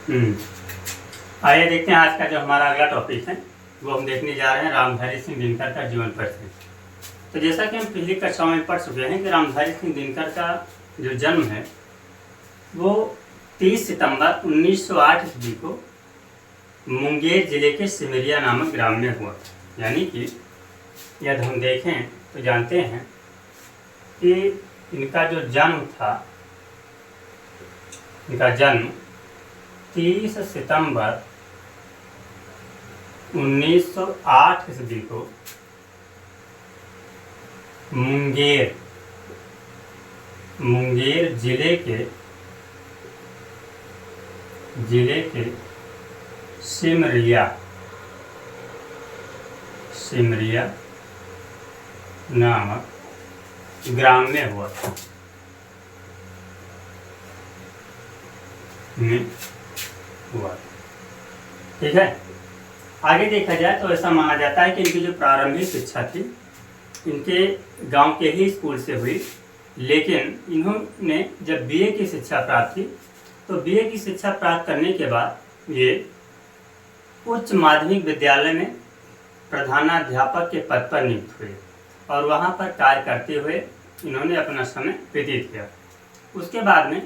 हम्म। आइए देखते हैं आज का जो हमारा अगला टॉपिक है वो हम देखने जा रहे हैं रामधारी सिंह दिनकर का जीवन परिचय। तो जैसा कि हम पिछली कक्षाओं में पढ़ चुके हैं कि रामधारी सिंह दिनकर का जो जन्म है वो 30 सितंबर 1908 ईस्वी को मुंगेर जिले के सिमरिया नामक ग्राम में हुआ। यानी कि यदि हम देखें तो जानते हैं कि इनका जो जन्म था, इनका जन्म 30 सितंबर 1908 ईस्वी को मुंगेर जिले के सिमरिया नामक ग्राम में हुआ था। ठीक है। आगे देखा जाए तो ऐसा माना जाता है कि इनकी जो प्रारंभिक शिक्षा थी इनके गांव के ही स्कूल से हुई, लेकिन इन्होंने जब बीए की शिक्षा प्राप्त की तो बीए की शिक्षा प्राप्त करने के बाद ये उच्च माध्यमिक विद्यालय में प्रधानाध्यापक के पद पर नियुक्त हुए और वहां पर कार्य करते हुए इन्होंने अपना समय व्यतीत किया। उसके बाद में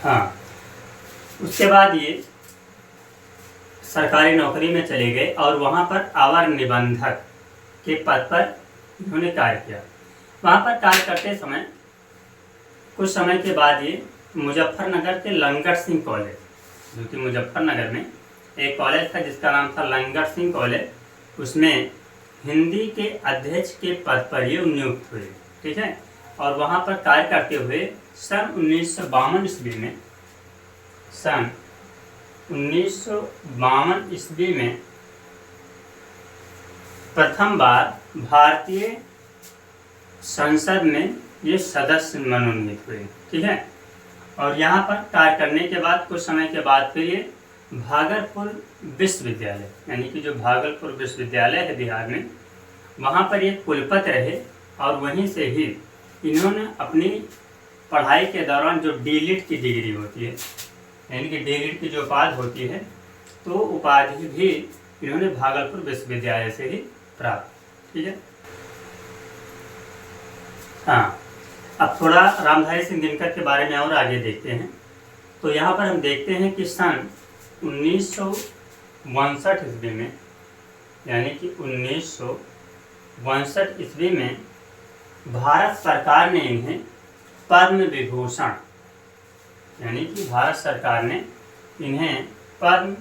हाँ, उसके बाद ये सरकारी नौकरी में चले गए और वहाँ पर अवर निबंधक के पद पर इन्होंने कार्य किया। वहाँ पर कार्य करते समय कुछ समय के बाद ये मुजफ्फरनगर के लंगर सिंह कॉलेज, जो कि मुजफ्फरनगर में एक कॉलेज था जिसका नाम था लंगर सिंह कॉलेज, उसमें हिंदी के अध्यक्ष के पद पर ये नियुक्त हुए। ठीक है। और वहाँ पर कार्य करते हुए सन 1952 ईस्वी में प्रथम बार भारतीय संसद में ये सदस्य मनोनीत हुए। ठीक है। और यहाँ पर कार्य करने के बाद कुछ समय के बाद फिर ये भागलपुर विश्वविद्यालय, यानी कि जो भागलपुर विश्वविद्यालय है बिहार में, वहाँ पर ये कुलपति रहे और वहीं से ही इन्होंने अपनी पढ़ाई के दौरान जो डीलिट की डिग्री होती है, यानी कि डीलिट की जो उपाधि होती है, तो उपाधि भी इन्होंने भागलपुर विश्वविद्यालय से ही प्राप्त। ठीक है। हाँ, अब थोड़ा रामधारी सिंह दिनकर के बारे में और आगे देखते हैं। तो यहाँ पर हम देखते हैं कि सन 1962 ईस्वी में, यानी कि 1962 ईस्वी में भारत सरकार ने इन्हें पद्म विभूषण, यानी कि भारत सरकार ने इन्हें पद्म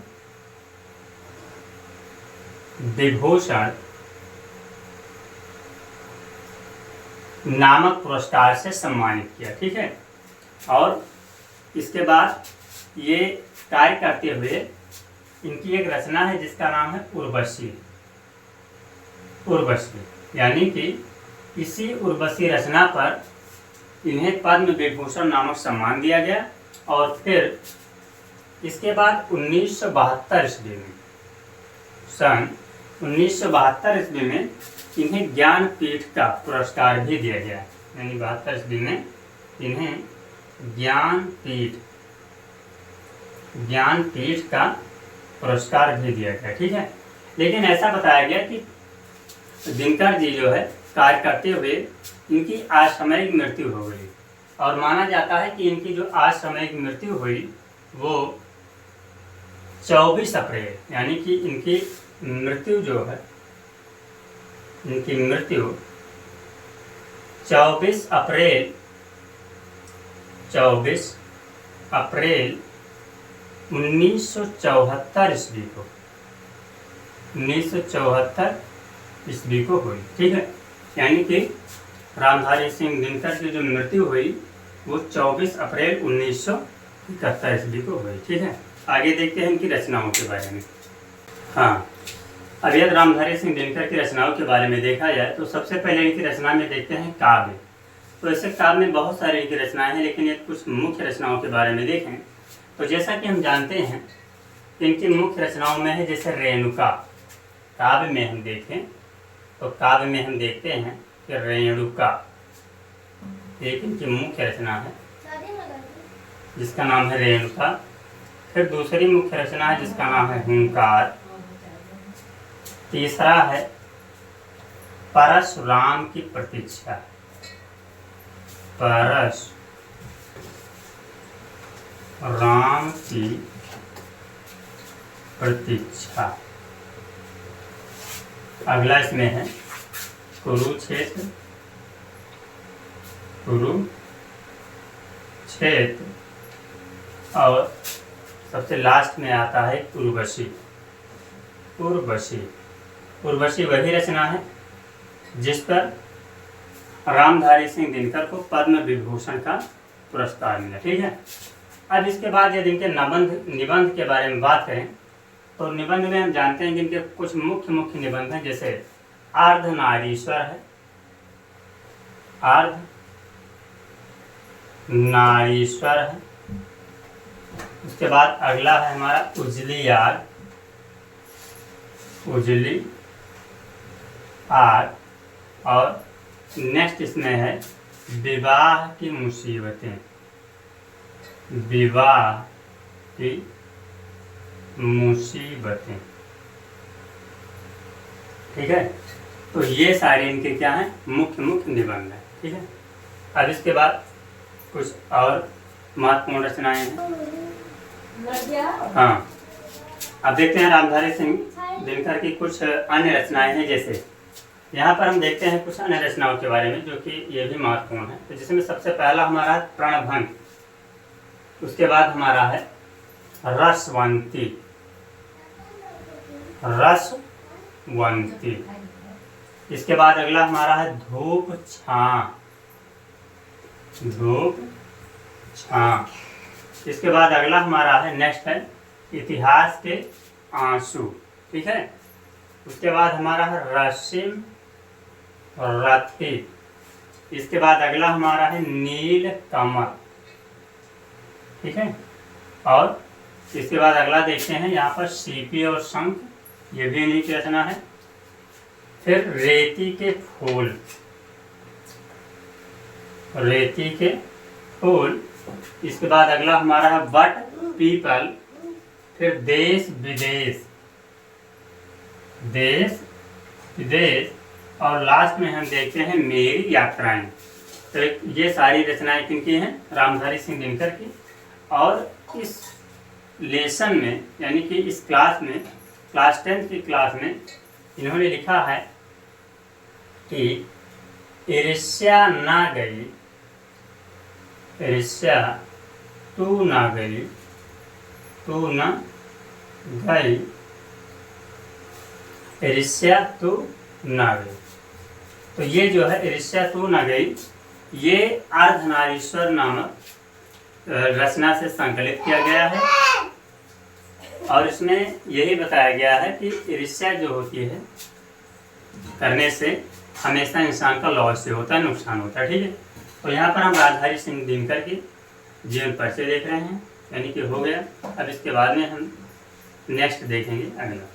विभूषण नामक पुरस्कार से सम्मानित किया। ठीक है। और इसके बाद ये कार्य करते हुए इनकी एक रचना है जिसका नाम है उर्वशी, यानी कि इसी उर्वशी रचना पर इन्हें पद्म विभूषण नामक सम्मान दिया गया। और फिर इसके बाद 1972 ईस्वी में, सन 1972 ईस्वी में इन्हें ज्ञानपीठ का पुरस्कार भी दिया गया। यानी 72 ईस्वी में इन्हें ज्ञानपीठ का पुरस्कार भी दिया गया। ठीक है। लेकिन ऐसा बताया गया कि दिनकर जी जो है कार्य करते हुए इनकी असामयिक मृत्यु हो गई और माना जाता है कि इनकी जो असामयिक मृत्यु हुई वो 24 अप्रैल, यानी कि इनकी मृत्यु 24 अप्रैल 1974 ईस्वी को 1974 ईस्वी को हुई। ठीक है, यानी कि रामधारी सिंह दिनकर की जो मृत्यु हुई वो 24 अप्रैल 1971 ईस्वी को हुई। ठीक है, आगे देखते हैं इनकी रचनाओं के बारे में। हाँ, अब यदि रामधारी सिंह दिनकर की रचनाओं के बारे में देखा जाए तो सबसे पहले इनकी रचना में देखते हैं काव्य। तो ऐसे काव्य में बहुत सारी इनकी रचनाएं हैं, लेकिन ये कुछ मुख्य रचनाओं के बारे में देखें तो जैसा कि हम जानते हैं इनकी मुख्य रचनाओं में है जैसे रेणुका। काव्य में हम देखें तो काव्य में हम देखते हैं कि रेणुका एक इनकी मुख्य रचना है जिसका नाम है रेणुका। फिर दूसरी मुख्य रचना है जिसका नाम है हुंकार। तीसरा है परशुराम की प्रतीक्षा। परशुराम की प्रतीक्षा। अगला इसमें है कुरुक्षेत्र। और सबसे लास्ट में आता है उर्वशी। उर्वशी वही रचना है जिस पर रामधारी सिंह दिनकर को पद्म विभूषण का पुरस्कार मिला। ठीक है, अब इसके बाद यदि इनके निबंध के बारे में बात करें तो निबंध में हम जानते हैं कि इनके कुछ मुख्य निबंध हैं जैसे अर्धनारीश्वर है। अर्धनारीश्वर है। उसके बाद अगला है हमारा उजली आग। और नेक्स्ट इसमें है विवाह की मुसीबतें। ठीक है, तो ये सारे इनके क्या हैं, मुख्य निबंध हैं। ठीक है, अब इसके बाद कुछ और महत्वपूर्ण रचनाएं हैं। हाँ, अब देखते हैं रामधारी सिंह दिनकर की कुछ अन्य रचनाएं हैं। जैसे यहाँ पर हम देखते हैं कुछ अन्य रचनाओं के बारे में जो कि ये भी महत्वपूर्ण है। तो जिसमें सबसे पहला हमारा है प्रणभंग। उसके बाद हमारा है रसवंती। इसके बाद अगला हमारा है धूप छां। इसके बाद अगला हमारा है नेक्स्ट है इतिहास के आंसू। ठीक है, उसके बाद हमारा है रश्मि रथी। इसके बाद अगला हमारा है नील कमल। ठीक है, और इसके बाद अगला देखते हैं यहाँ पर सीपी और शंख, ये भी इन्हीं की रचना है। फिर रेती के फूल। इसके बाद अगला हमारा है बट पीपल। फिर देश विदेश और लास्ट में हम देखते हैं मेरी यात्राएं। तो ये सारी रचनाएं किनकी हैं, रामधारी सिंह दिनकर की। और इस लेसन में यानी कि इस क्लास में, क्लास 10 की क्लास में इन्होंने लिखा है कि ईर्ष्या ना गई, ईर्ष्या तू न गई, ईर्ष्या तू न गई। तो ये जो है ईर्ष्या तू न गई, ये अर्धनारीश्वर नामक रचना से संकलित किया गया है। और इसमें यही बताया गया है कि ईर्ष्या जो होती है करने से हमेशा इंसान का लॉस से होता है, नुकसान होता है। ठीक है, तो यहाँ पर हम रामधारी सिंह दिनकर की जीवन परिचय देख रहे हैं, यानी कि हो गया। अब इसके बाद में हम नेक्स्ट देखेंगे अगला।